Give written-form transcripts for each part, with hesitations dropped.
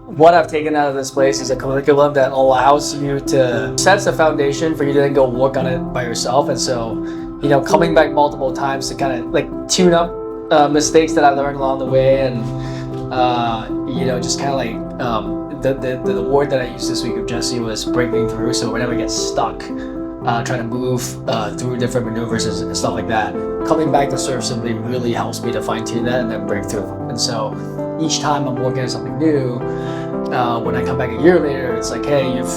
what I've taken out of this place is a curriculum that allows you to set the foundation for you to then go work on it by yourself. And so, you know, coming back multiple times to kind of like tune up mistakes that I learned along the way, and you know, just kind of like the word that I used this week with Jesse was breaking through. So whenever I get stuck trying to move through different maneuvers and stuff like that, coming back to Surf Simply really helps me to fine-tune that and then break through. And so each time I'm working on something new, when I come back a year later, it's like, hey, you've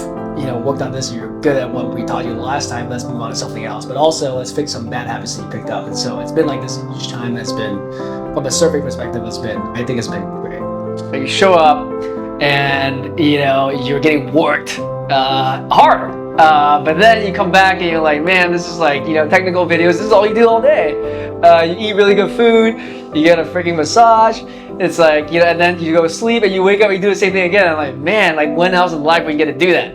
worked on this, you're good at what we taught you the last time, let's move on to something else. But also, let's fix some bad habits that you picked up. And so it's been like this each time. That's been, from a surfing perspective, I think it's been great. So you show up and, you know, you're getting worked hard. But then you come back and you're like, man, this is like, you know, technical videos, this is all you do all day. You eat really good food, you get a freaking massage. It's like, you know, and then you go to sleep and you wake up and you do the same thing again. I'm like, man, like when else in life would you get to do that?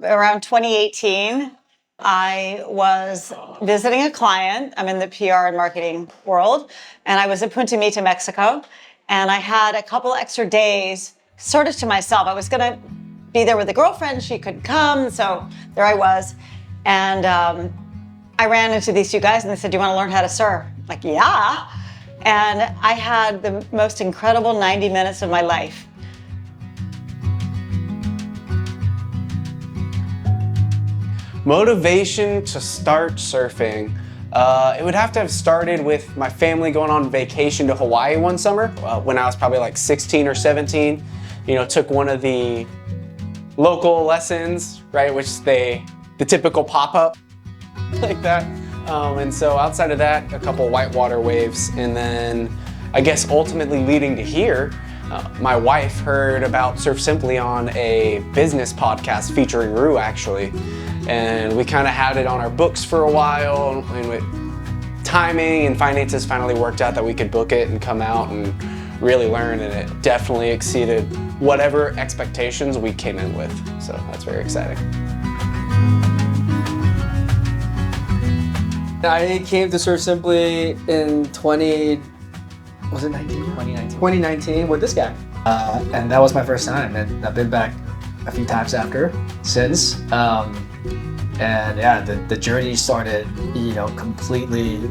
Around 2018, I was visiting a client. I'm in the PR and marketing world, and I was in Punta Mita, Mexico, and I had a couple extra days sort of to myself. I was gonna be there with a girlfriend, she couldn't come, so there I was. And I ran into these two guys and they said, do you wanna learn how to surf? I'm like, yeah. And I had the most incredible 90 minutes of my life. Motivation to start surfing. It would have to have started with my family going on vacation to Hawaii one summer when I was probably like 16 or 17. You know, took one of the local lessons, right, which the typical pop-up like that. And so outside of that, a couple whitewater waves, and then I guess ultimately leading to here, my wife heard about Surf Simply on a business podcast featuring Rue actually, and we kind of had it on our books for a while, and with timing and finances finally worked out that we could book it and come out and really learn, and it definitely exceeded whatever expectations we came in with, so that's very exciting. I came to Surf Simply in 2019 with this guy. And that was my first time, and I've been back a few times after since. And yeah, the journey started, you know, completely,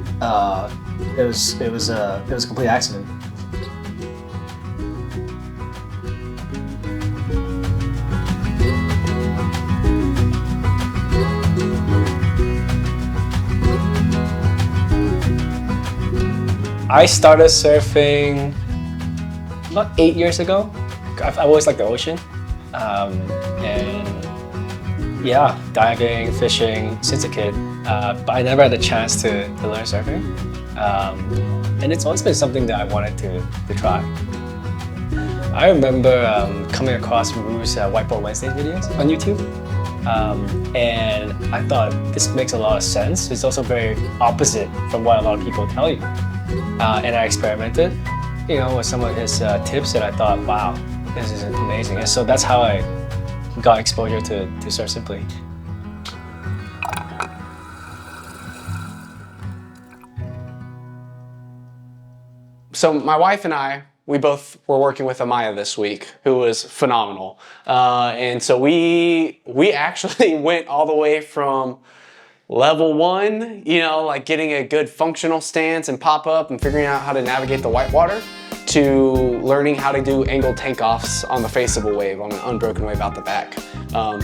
it was a complete accident. I started surfing about 8 years ago. I've always liked the ocean. And yeah, diving, fishing since a kid. But I never had the chance to learn surfing. And it's always been something that I wanted to try. I remember coming across Rue's Whiteboard Wednesdays videos on YouTube. And I thought this makes a lot of sense. It's also very opposite from what a lot of people tell you. And I experimented, you know, with some of his tips, and I thought, wow, this is amazing. And so that's how I got exposure to Surf Simply. So my wife and I, we both were working with Amaya this week, who was phenomenal. And so we actually went all the way from level 1, you know, like getting a good functional stance and pop up and figuring out how to navigate the whitewater, to learning how to do angled tank-offs on the face of a wave, on an unbroken wave out the back.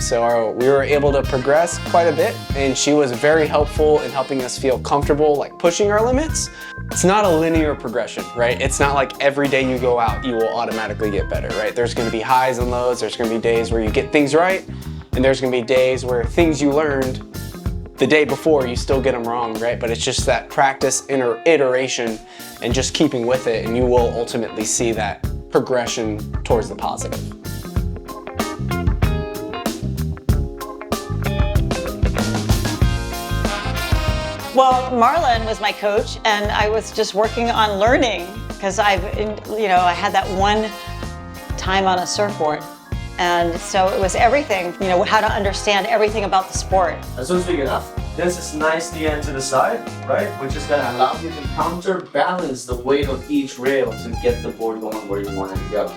So we were able to progress quite a bit, and she was very helpful in helping us feel comfortable, like pushing our limits. It's not a linear progression, right? It's not like every day you go out, you will automatically get better, right? There's gonna be highs and lows, there's gonna be days where you get things right, and there's gonna be days where things you learned the day before, you still get them wrong, right? But it's just that practice, iteration, and just keeping with it, and you will ultimately see that progression towards the positive. Well, Marlon was my coach, and I was just working on learning, because I had that one time on a surfboard. And so it was everything, you know, how to understand everything about the sport. This one's big enough. This is nicely into the side, right? Which is gonna allow you to counterbalance the weight of each rail to get the board going where you want it to go.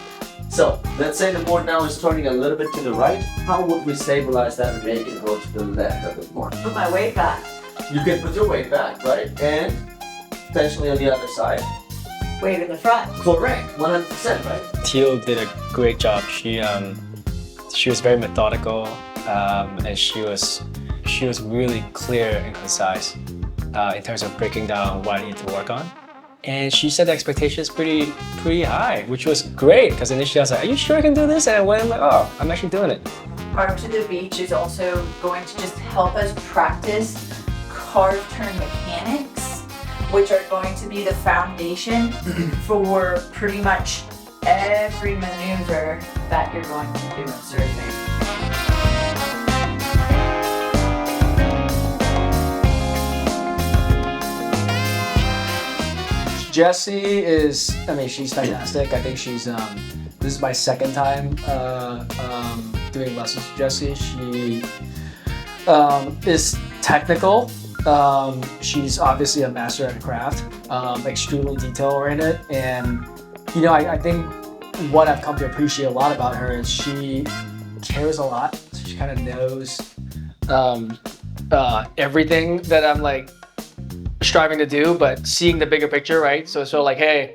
So, let's say the board now is turning a little bit to the right. How would we stabilize that and make it go to the left of the board? Put my weight back. You can put your weight back, right? And potentially on the other side. Weight in the front. Correct, 100%, right? Teal did a great job. She was very methodical, and she was really clear and concise in terms of breaking down what I need to work on. And she set the expectations pretty high, which was great because initially I was like, "Are you sure I can do this?" And I went, I'm like, "Oh, I'm actually doing it." Farm to the Beach is also going to just help us practice carve turn mechanics, which are going to be the foundation for pretty much every maneuver that you're going to do in surfing. Jessie is, I mean, she's fantastic. I think she's, this is my second time doing lessons with Jessie. She is technical. She's obviously a master at the craft, extremely detail oriented. And, you know, I think what I've come to appreciate a lot about her is she cares a lot. So she kind of knows everything that I'm like striving to do, but seeing the bigger picture, right? So like, hey,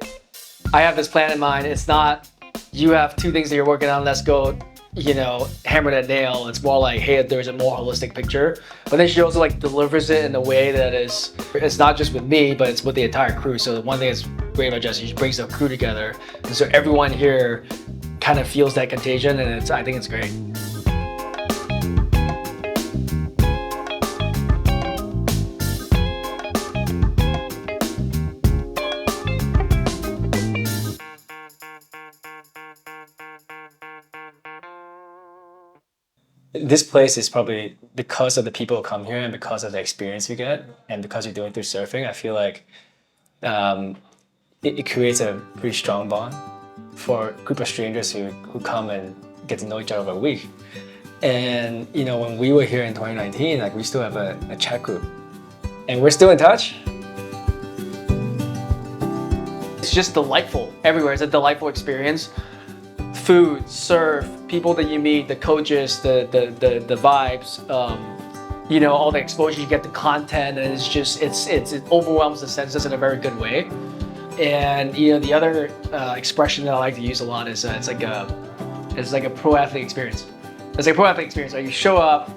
I have this plan in mind. It's not you have two things that you're working on, let's go, you know, hammer that nail. It's more like, hey, there's a more holistic picture. But then she also like delivers it in a way that it's not just with me, but it's with the entire crew. So the one thing that's great about Jessie, she brings the crew together. And so everyone here kind of feels that contagion, and I think it's great. This place is probably because of the people who come here and because of the experience you get and because you're doing through surfing, I feel like it creates a pretty strong bond for a group of strangers who come and get to know each other over a week. And you know, when we were here in 2019, like we still have a chat group and we're still in touch. It's just delightful everywhere. It's a delightful experience. Food, surf, people that you meet, the coaches, the vibes, you know, all the exposure you get to content, and it's just it overwhelms the senses in a very good way. And you know, the other expression that I like to use a lot is it's like a pro athlete experience. It's like a pro athlete experience. Like you show up,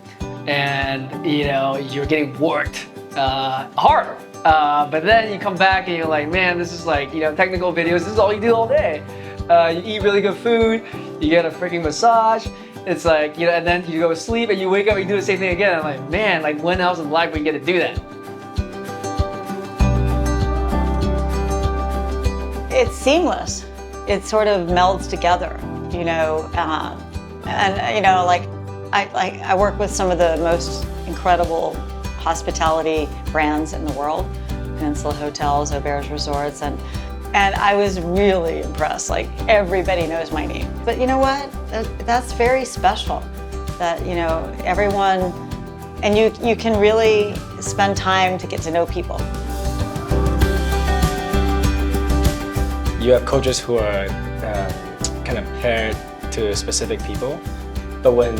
and you know you're getting worked hard, but then you come back and you're like, man, this is like, you know, technical videos. This is all you do all day. You eat really good food, you get a freaking massage, it's like, you know, and then you go to sleep and you wake up and you do the same thing again. I'm like, man, like when else in life we get to do that? It's seamless. It sort of melds together, you know, and you know, like I work with some of the most incredible hospitality brands in the world, Peninsula Hotels, Auberge Resorts, and I was really impressed. Like everybody knows my name. But you know what? That's very special. That, you know, everyone, and you can really spend time to get to know people. You have coaches who are kind of paired to specific people, but when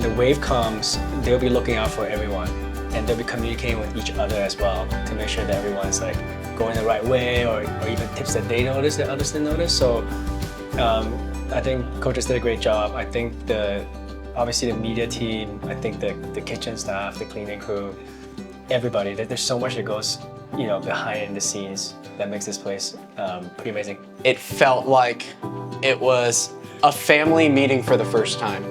the wave comes, they'll be looking out for everyone, and they'll be communicating with each other as well to make sure that everyone's like going the right way, or even tips that they notice that others didn't notice. So I think coaches did a great job. I think obviously the media team, I think the kitchen staff, the cleaning crew, everybody, there's so much that goes, you know, behind the scenes that makes this place pretty amazing. It felt like it was a family meeting for the first time.